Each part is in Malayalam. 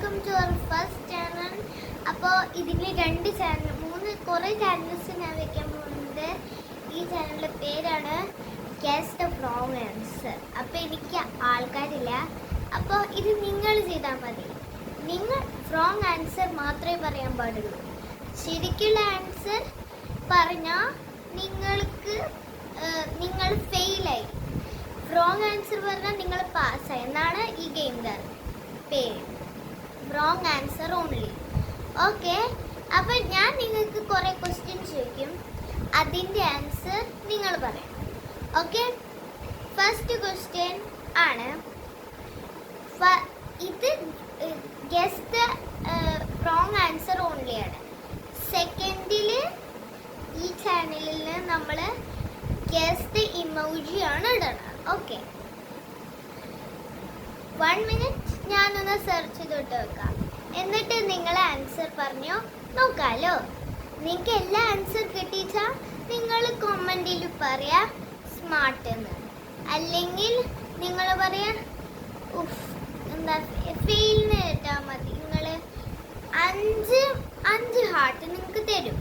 Welcome to our first channel. അപ്പോൾ ഇതിൽ കുറേ ചാനൽസ് ഞാൻ വെക്കാൻ പോകുന്നത്. ഈ ചാനലിൻ്റെ പേരാണ് ഗെസ് ദ റോങ് ആൻസർ. അപ്പോൾ എനിക്ക് ആൾക്കാരില്ല, അപ്പോൾ ഇത് നിങ്ങൾ ചെയ്താൽ മതി. നിങ്ങൾ റോങ് ആൻസർ മാത്രമേ പറയാൻ പാടുള്ളൂ. ശരിക്കുള്ള ആൻസർ പറഞ്ഞാൽ നിങ്ങൾ ഫെയിലായി. റോങ് ആൻസർ പറഞ്ഞാൽ നിങ്ങൾ പാസ്സായി എന്നാണ് ഈ ഗെയിമിൻ്റെ പേര്. Wrong answer only. ഓക്കെ, അപ്പം ഞാൻ നിങ്ങൾക്ക് കുറേ ക്വസ്റ്റ്യൻസ് ചോദിക്കും, അതിൻ്റെ ആൻസർ നിങ്ങൾ പറയണം. ഓക്കെ, ഫസ്റ്റ് ക്വസ്റ്റ്യൻ ആണ് ഇത് guess the wrong answer only ആണ്. സെക്കൻഡിൽ ഈ ചാനലിൽ നമ്മൾ ഗെസ് ദ ഇമോജി ആണ് ഇടണം. ഓക്കെ, 1 മിനിറ്റ് ഞാനൊന്ന് സെർച്ച് ചെയ്തിട്ട് വെക്കാം, എന്നിട്ട് നിങ്ങൾ ആൻസർ പറഞ്ഞോ നോക്കാലോ. നിങ്ങൾക്ക് എല്ലാ ആൻസർ കിട്ടിച്ചാൽ നിങ്ങൾ കമൻറ്റിൽ പറയാ സ്മാർട്ട് എന്ന്, അല്ലെങ്കിൽ നിങ്ങൾ പറയാ എന്താ ഫെയിലിന് കേട്ടാൽ മതി. നിങ്ങൾ അഞ്ച് ഹാർട്ട് നിങ്ങൾക്ക് തരും,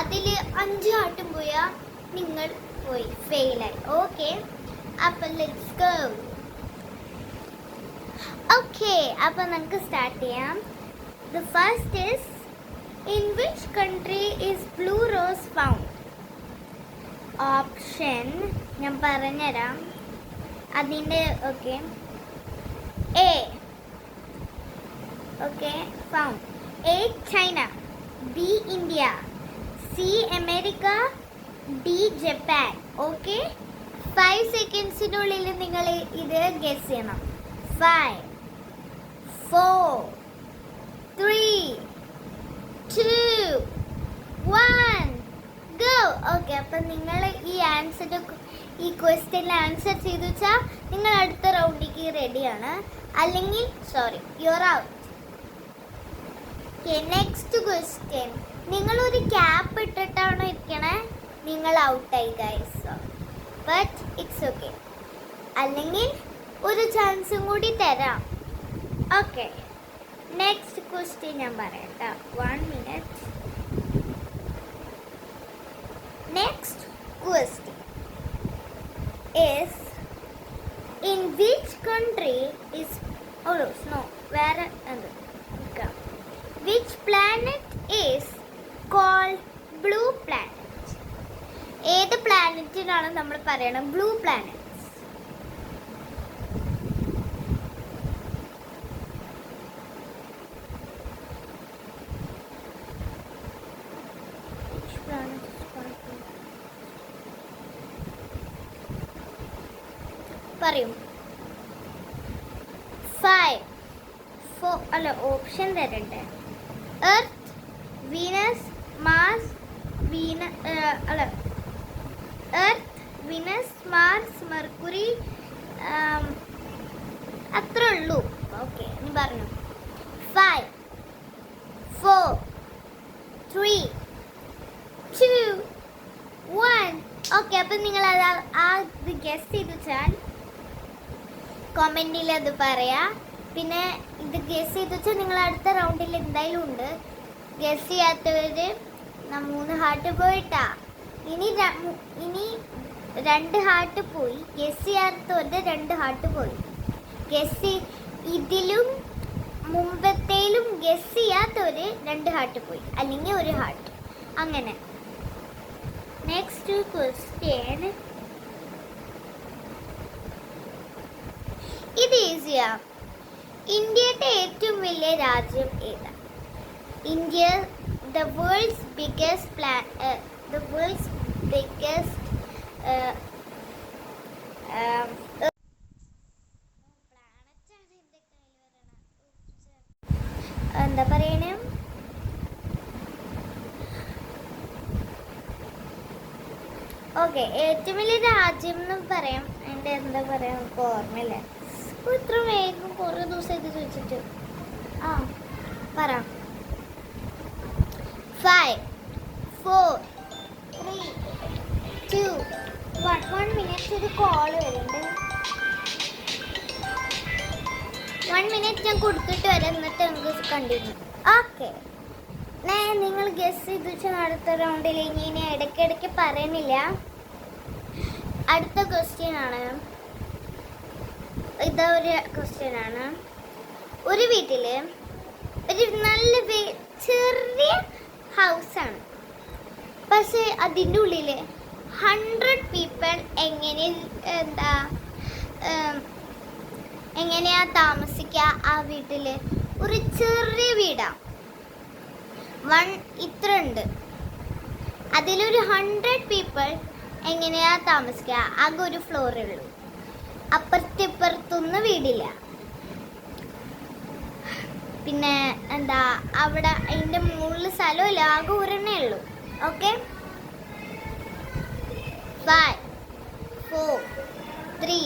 അതിൽ 5 ഹാർട്ടും പോയാൽ നിങ്ങൾ പോയി ഫെയിലായി. ഓക്കെ, അപ്പം ലെറ്റ്സ് ഗോ. ഓക്കെ, അപ്പം നമുക്ക് സ്റ്റാർട്ട് ചെയ്യാം. The first is in which country is blue rose found? Option ഞാൻ പറഞ്ഞുതരാം അതിൻ്റെ. Okay, A okay found, A China, B India, C America, D Japan. Okay, 5 സെക്കൻഡ്സിനുള്ളിൽ നിങ്ങൾ ഇത് ഗെസ് ചെയ്യണം. 5 4 3 2 1 ഗോ. ഓക്കെ, അപ്പം നിങ്ങൾ ഈ ക്വസ്റ്റ്യനിൽ ആൻസർ ചെയ്തു വെച്ചാൽ നിങ്ങൾ അടുത്ത റൗണ്ടിലേക്ക് റെഡിയാണ്, അല്ലെങ്കിൽ your out. Okay, next question. നിങ്ങളൊരു ക്യാപ്പ് ഇട്ടിട്ടാണ് ഇരിക്കണേ, നിങ്ങൾ ഔട്ടായി ഗൈസ്. ബട്ട് ഇറ്റ്സ് ഓക്കെ, അല്ലെങ്കിൽ ഒരു ചാൻസും കൂടി തരാം. ഓക്കെ, നെക്സ്റ്റ് ക്വസ്റ്റ്യൻ ഞാൻ പറയട്ടെ. 1 minute. Next question is in which country is വേറെ എന്ത് which planet is called blue planet? ഏത് പ്ലാനറ്റിനാണ് നമ്മൾ പറയണം ബ്ലൂ പ്ലാനറ്റ്? പറയും. 5 4 ഓപ്ഷൻ തരട്ടെ. Earth, Venus, Mars, Earth, Venus, Mars, Mercury. അത്രേ ഉള്ളൂ. ഓക്കെ, നീ പറഞ്ഞു. 5 4 3 2 1. ഓക്കെ, അപ്പം നിങ്ങൾ അത് ഗെസ് ചെയ്ത് വെച്ചാൽ കമൻറ്റിൽ അത് പറയാ. പിന്നെ ഇത് ഗെസ് ചെയ്ത് വെച്ചാൽ നിങ്ങൾ അടുത്ത റൗണ്ടിൽ എന്തായാലും ഉണ്ട്. ഗെസ് ചെയ്യാത്തവർ 3 ഹാർട്ട് പോയിട്ടാ. ഇനി 2 ഹാർട്ട് പോയി. ഗെസ് ചെയ്യാത്തവരുടെ 2 ഹാർട്ട് പോയി. ഇതിലും മുമ്പത്തേലും ഗെസ് ചെയ്യാത്തവർ 2 ഹാർട്ട് പോയി, അല്ലെങ്കിൽ 1 ഹാർട്ട്. അങ്ങനെ. നെക്സ്റ്റ് ക്വസ്റ്റ്യൻ ഇത് ഈസിയാ. ഇന്ത്യയുടെ ഏറ്റവും വലിയ രാജ്യം ഏതാ? ഇന്ത്യ the world's biggest എന്താ പറയണേ? ഓക്കെ, ഏറ്റവും വലിയ രാജ്യം എന്ന് പറയാം. എൻ്റെ എന്താ പറയാ, നമുക്ക് ഓർമ്മയില്ല. ഇത്ര വേഗം കുറേ ദിവസം ഇത് ചോദിച്ചിട്ട്. പറ. 5 4 3 2 1 മിനിറ്റ്. ഒരു കോൾ വരുന്നുണ്ട്. 1 മിനിറ്റ് ഞാൻ കൊടുത്തിട്ട് വരാം, എന്നിട്ട് നമുക്ക് കണ്ടിന്യൂ. ഓക്കെ, നിങ്ങൾ ഗസ് ചെയ്ത് വെച്ചാൽ അടുത്ത റൗണ്ടിൽ ഇനി ഇടയ്ക്കിടയ്ക്ക് പറയുന്നില്ല. അടുത്ത ക്വസ്റ്റ്യൻ ആണ്, ഇതൊരു ക്വസ്റ്റ്യൻ ആണ്. ഒരു വീട്ടിൽ ഒരു നല്ല ചെറിയ ഹൗസാണ്, പക്ഷേ അതിൻ്റെ ഉള്ളിൽ 100 പീപ്പിൾ എങ്ങനെയാ താമസിക്കുക? ആ വീട്ടിൽ ഒരു ചെറിയ വീടാണ്, ഇത്ര ഉണ്ട്. അതിലൊരു 100 പീപ്പിൾ എങ്ങനെയാ താമസിക്കുക? ആകെ ഒരു ഫ്ലോറേ ഉള്ളൂ, അപ്പുറത്തിപ്പുറത്തൊന്നും വീടില്ല. പിന്നെ അവിടെ അതിൻ്റെ മുകളിൽ സ്ഥലമില്ല, ആകെ ഒരെണ്ണേ ഉള്ളൂ. ഓക്കെ, 5 4 3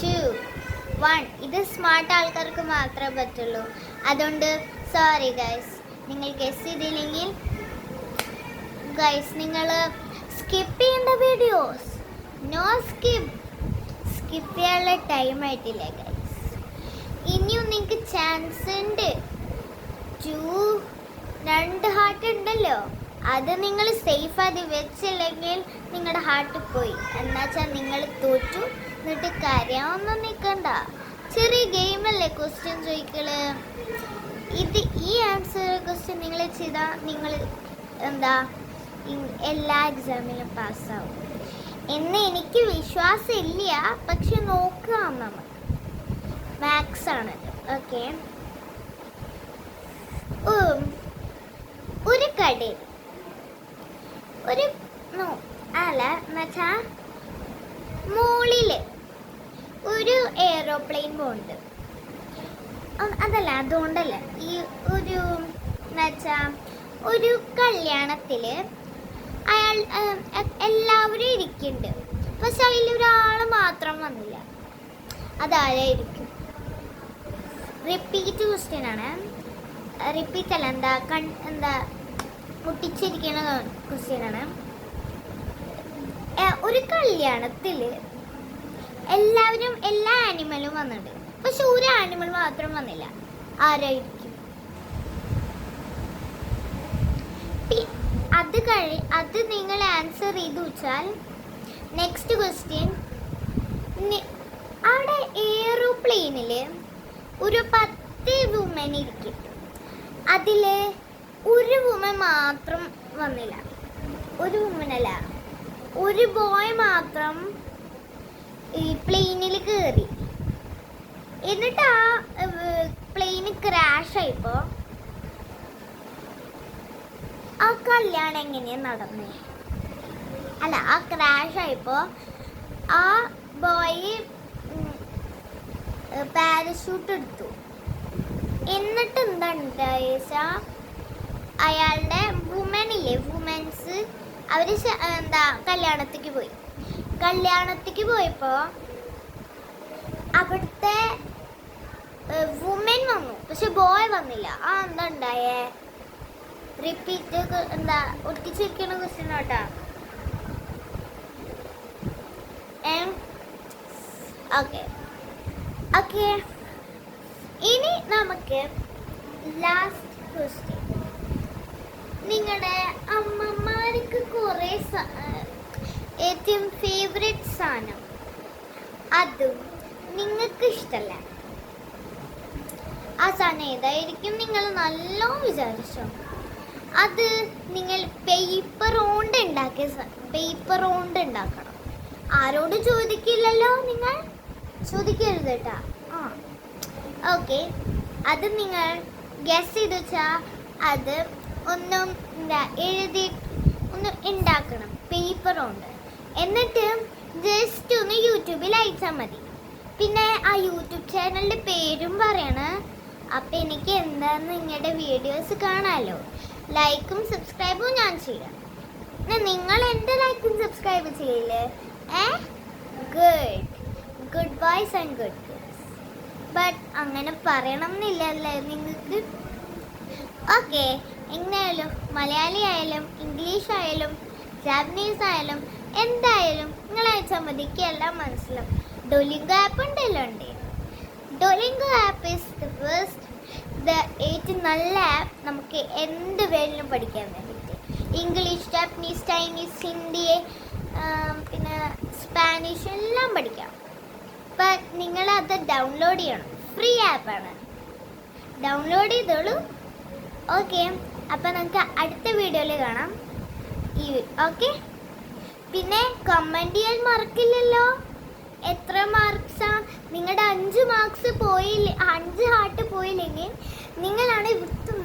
2 1. ഇത് സ്മാർട്ട് ആൾക്കാർക്ക് മാത്രമേ പറ്റുള്ളൂ, അതുകൊണ്ട് സോറി ഗൈസ്. നിങ്ങൾ ഗസ് ചെയ്തില്ലെങ്കിൽ ഗൈസ് നിങ്ങൾ സ്കിപ്പ് ചെയ്യേണ്ട വീഡിയോസ്. നോ സ്കിപ്പ് ചെയ്യാനുള്ള ടൈം ആയിട്ടില്ല ഗൈസ്. ഇനിയും നിങ്ങൾക്ക് ചാൻസ് ഉണ്ട്. 2 ഹാർട്ട് ഉണ്ടല്ലോ, അത് നിങ്ങൾ സേഫ് ആയി വെച്ചില്ലെങ്കിൽ നിങ്ങളുടെ ഹാർട്ട് പോയി, എന്നുവെച്ചാൽ നിങ്ങൾ തോറ്റു. എന്നിട്ട് കരയാവൊന്നും നിൽക്കണ്ട, ചെറിയ ഗെയിമല്ലേ ക്വസ്റ്റ്യൻ ചോദിക്കല്. ഈ ആൻസർ ക്വസ്റ്റ്യൻ നിങ്ങൾ ചെയ്താൽ നിങ്ങൾ എല്ലാ എക്സാമിലും പാസ്സാവും എന്ന് എനിക്ക് വിശ്വാസം ഇല്ല, പക്ഷെ നോക്കാം. നമ്മൾ മാത്സ് ആണ്. ഓക്കെ, ഒരു കടയിൽ മോളില് ഒരു എയറോപ്ലെയിൻ പോകുന്നുണ്ട്. അതുകൊണ്ടല്ല, ഈ ഒരു കല്യാണത്തില് എല്ലാവരും ഇരിക്കുന്നുണ്ട്, പക്ഷെ അതിലൊരാൾ മാത്രം വന്നില്ല. അതാരായിരിക്കും? റിപ്പീറ്റ് ക്വസ്റ്റ്യൻ ആണ്. റിപ്പീറ്റ് അല്ല, മുട്ടിച്ചിരിക്കുന്ന ക്വസ്റ്റ്യൻ ആണ്. ഒരു കല്യാണത്തിൽ എല്ലാ ആനിമലും വന്നിട്ടുണ്ട്, പക്ഷെ ഒരു ആനിമൽ മാത്രം വന്നില്ല. ആരായിരിക്കും? അത് നിങ്ങൾ ആൻസർ ചെയ്ത് വെച്ചാൽ നെക്സ്റ്റ് ക്വസ്റ്റ്യൻ. അവിടെ എയറോപ്ലെയിനിൽ ഒരു 10 വുമൻ ഇരിക്കും, അതിൽ ഒരു വുമൻ മാത്രം വന്നില്ല. ഒരു വുമനല്ല, ഒരു ബോയ് മാത്രം ഈ പ്ലെയിനിൽ കയറി. എന്നിട്ട് ആ പ്ലെയിന് ക്രാഷ് ആയപ്പോൾ ആ കല്യാണം എങ്ങനെയാ നടന്നേ? ആ ക്രാഷ് ആയപ്പോൾ ആ ബോയ് പാരഷൂട്ട് എടുത്തു. എന്നിട്ട് എന്താ ഉണ്ടായെച്ചാൽ അയാളുടെ വുമൻസ് അവർ കല്യാണത്തേക്ക് പോയപ്പോൾ അവിടുത്തെ വുമൻ വന്നു, പക്ഷെ ബോയ് വന്നില്ല. എന്താ ഉണ്ടായേ? റിപ്പീറ്റ് ഒട്ടിച്ചിരിക്കുന്ന ക്വസ്റ്റ്യൻ കേട്ടാ. ഓക്കെ, ഇനി നമുക്ക് ലാസ്റ്റ് ക്വസ്റ്റ്യൻ. നിങ്ങളുടെ അമ്മമാർക്ക് കുറേ ഏറ്റവും ഫേവറേറ്റ് സാധനം, അതും നിങ്ങൾക്ക് ഇഷ്ടമല്ല, ആ സാധനം ഏതായിരിക്കും? നിങ്ങൾ നല്ലോണം വിചാരിച്ചോ. അത് നിങ്ങൾ പേപ്പർ കൊണ്ട് ഉണ്ടാക്കണം. ആരോട് ചോദിക്കില്ലല്ലോ, നിങ്ങൾ ചോദിക്കരുത് കേട്ടാ. ഓക്കെ, അത് നിങ്ങൾ ഗസ് ചെയ്ത് വെച്ചാൽ അത് ഒന്ന് ഉണ്ടാക്കണം പേപ്പർ കൊണ്ട്. എന്നിട്ട് ജസ്റ്റ് ഒന്ന് യൂട്യൂബിൽ അയച്ചാൽ മതി. പിന്നെ ആ യൂട്യൂബ് ചാനലിൻ്റെ പേരും പറയണം. അപ്പം എനിക്ക് എന്താണെന്ന് നിങ്ങളുടെ വീഡിയോസ് കാണാമല്ലോ. ലൈക്കും സബ്സ്ക്രൈബും ഞാൻ ചെയ്യാം. നിങ്ങൾ എൻ്റെ ലൈക്കും സബ്സ്ക്രൈബ് ചെയ്യില്ലേ? Good boys and good girls. But അങ്ങനെ പറയണം എന്നില്ലല്ലേ നിങ്ങൾക്ക്? ഓക്കെ, എങ്ങനെയായാലും മലയാളി ആയാലും ഇംഗ്ലീഷ് ആയാലും ജാപ്പനീസ് ആയാലും എന്തായാലും നിങ്ങൾ അയച്ചാൽ മതി, എല്ലാം മനസ്സിലാവും. ഡൊലിംഗോ ആപ്പ് ഉണ്ടല്ലോ. ഡോലിംഗോ ആപ്പ് ഈസ് ഏറ്റവും നല്ല ആപ്പ് നമുക്ക് എന്ത് വേണമെങ്കിലും പഠിക്കാൻ വേണ്ടിയിട്ട്. ഇംഗ്ലീഷ്, ജാപ്പനീസ്, ചൈനീസ്, ഹിന്ദി, പിന്നെ സ്പാനിഷ് എല്ലാം പഠിക്കാം. അപ്പം നിങ്ങളത് ഡൗൺലോഡ് ചെയ്യണം. ഫ്രീ ആപ്പാണ്, ഡൗൺലോഡ് ചെയ്തോളൂ. ഓക്കെ, അപ്പം നമുക്ക് അടുത്ത വീഡിയോയിൽ കാണാം. ഓക്കെ, പിന്നെ കമൻറ്റ് ചെയ്യാൻ മറക്കില്ലല്ലോ. എത്ര മാർക്സാ നിങ്ങളുടെ? 5 മാർക്സ് പോയില്ല, 5 ഹാർട്ട് പോയില്ലെങ്കിൽ നിങ്ങളാണ്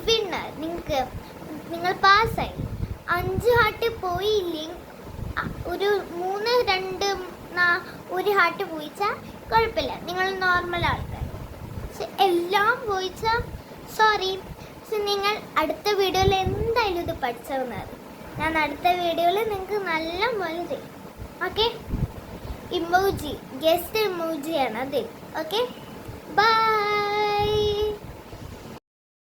വിന്നർ. നിങ്ങൾ പാസ്സായി. 5 ഹാർട്ട് പോയില്ലെങ്കിൽ ഒരു 3, 2, 1 ഹാർട്ട് പോയിച്ചാൽ കുഴപ്പമില്ല, നിങ്ങൾ നോർമൽ ആൾക്കാർ. പക്ഷെ എല്ലാം പോയിച്ചാൽ സോറി. പക്ഷെ നിങ്ങൾ അടുത്ത വീഡിയോയിൽ എന്തായാലും ഇത് പഠിച്ചതെന്നത് ഞാൻ അടുത്ത വീഡിയോയിൽ നിങ്ങൾക്ക് നല്ല പോലെ ചെയ്യും. ഓക്കെ, ഇമോജി ഗസ്റ്റ് ഇമോജിയാണ് അത്. Okay, by.